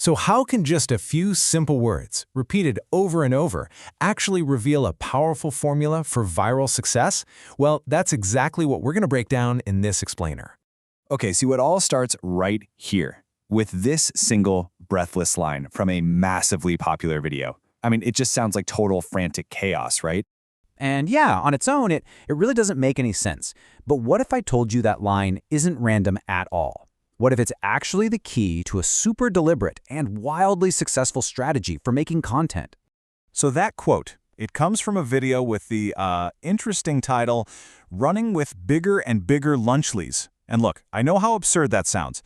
So how can just a few simple words, repeated over and over, actually reveal a powerful formula for viral success? Well, that's exactly what we're going to break down in this explainer. Okay, so it all starts right here with this single breathless line from a massively popular video. I mean, it just sounds like total frantic chaos, right? And yeah, on its own, it really doesn't make any sense. But what if I told you that line isn't random at all? What if it's actually the key to a super deliberate and wildly successful strategy for making content? So that quote, it comes from a video with the interesting title, Running with Bigger and Bigger Lunchlies. And look, I know how absurd that sounds,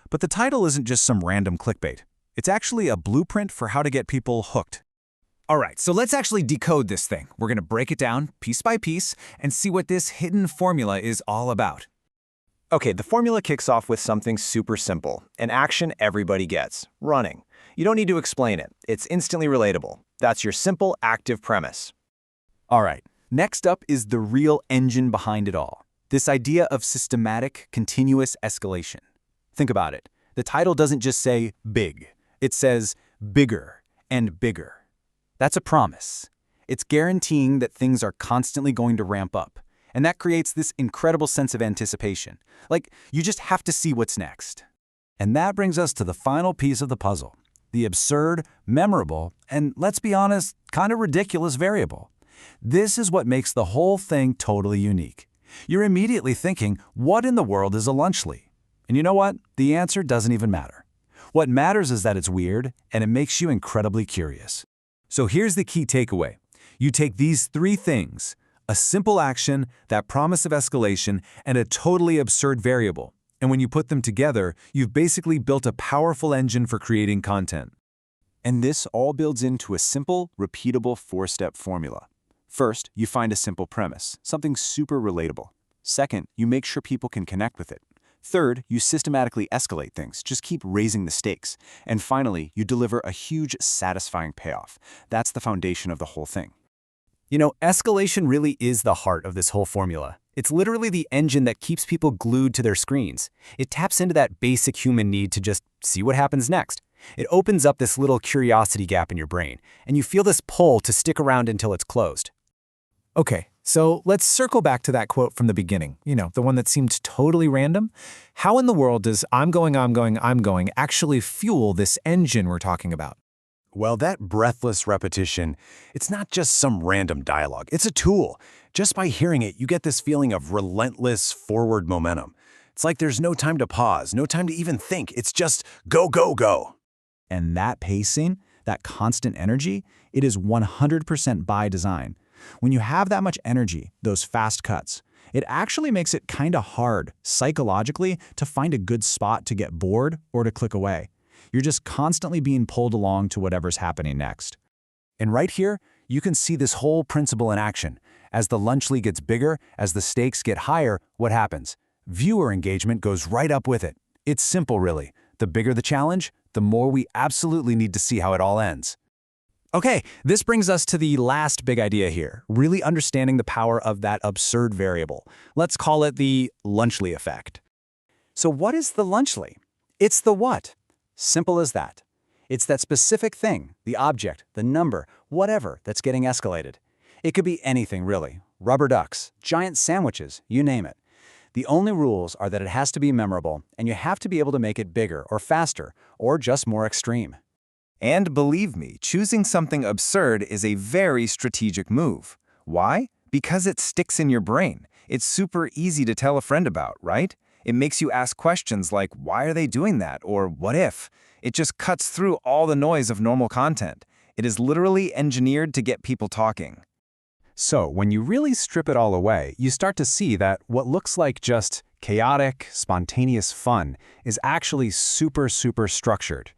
but the title isn't just some random clickbait. It's actually a blueprint for how to get people hooked. All right, so let's actually decode this thing. We're going to break it down piece by piece and see what this hidden formula is all about. Okay, the formula kicks off with something super simple, an action everybody gets, running. You don't need to explain it. It's instantly relatable. That's your simple, active premise. All right, next up is the real engine behind it all. This idea of systematic, continuous escalation. Think about it. The title doesn't just say big. It says bigger and bigger. That's a promise. It's guaranteeing that things are constantly going to ramp up. And that creates this incredible sense of anticipation. Like, you just have to see what's next. And that brings us to the final piece of the puzzle. The absurd, memorable, and let's be honest, kind of ridiculous variable. This is what makes the whole thing totally unique. You're immediately thinking, what in the world is a lunchly? And you know what? The answer doesn't even matter. What matters is that it's weird, and it makes you incredibly curious. So here's the key takeaway. You take these three things, a simple action, that promise of escalation, and a totally absurd variable. And when you put them together, you've basically built a powerful engine for creating content. And this all builds into a simple, repeatable four-step formula. First, you find a simple premise, something super relatable. Second, you make sure people can connect with it. Third, you systematically escalate things, just keep raising the stakes. And finally, you deliver a huge, satisfying payoff. That's the foundation of the whole thing. You know, escalation really is the heart of this whole formula. It's literally the engine that keeps people glued to their screens. It taps into that basic human need to just see what happens next. It opens up this little curiosity gap in your brain, and you feel this pull to stick around until it's closed. Okay, so let's circle back to that quote from the beginning, the one that seemed totally random. How in the world does I'm going actually fuel this engine we're talking about? Well, that breathless repetition, it's not just some random dialogue. It's a tool. Just by hearing it, you get this feeling of relentless forward momentum. It's like there's no time to pause, no time to even think. It's just go, go, go. And that pacing, that constant energy, it is 100% by design. When you have that much energy, those fast cuts, it actually makes it kind of hard, psychologically, to find a good spot to get bored or to click away. You're just constantly being pulled along to whatever's happening next. And right here, you can see this whole principle in action. As the lunchly gets bigger, as the stakes get higher, what happens? Viewer engagement goes right up with it. It's simple, really. The bigger the challenge, the more we absolutely need to see how it all ends. Okay, this brings us to the last big idea here, really understanding the power of that absurd variable. Let's call it the lunchly effect. So what is the lunchly? It's the what? Simple as that. It's that specific thing, the object, the number, whatever that's getting escalated. It could be anything, really. Rubber ducks, giant sandwiches, you name it. The only rules are that it has to be memorable, and you have to be able to make it bigger or faster, or just more extreme. And believe me, choosing something absurd is a very strategic move. Why? Because it sticks in your brain. It's super easy to tell a friend about, right? It makes you ask questions like, why are they doing that? Or what if? It just cuts through all the noise of normal content. It is literally engineered to get people talking. So when you really strip it all away, you start to see that what looks like just chaotic, spontaneous fun is actually super structured.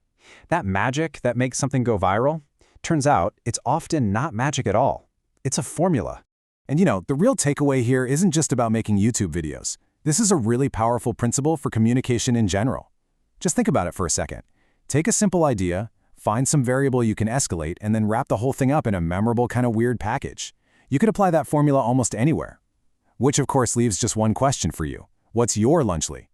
That magic that makes something go viral, turns out it's often not magic at all. It's a formula. And the real takeaway here isn't just about making YouTube videos. This is a really powerful principle for communication in general. Just think about it for a second. Take a simple idea, find some variable you can escalate, and then wrap the whole thing up in a memorable kind of weird package. You could apply that formula almost anywhere. Which of course leaves just one question for you. What's your lunchly?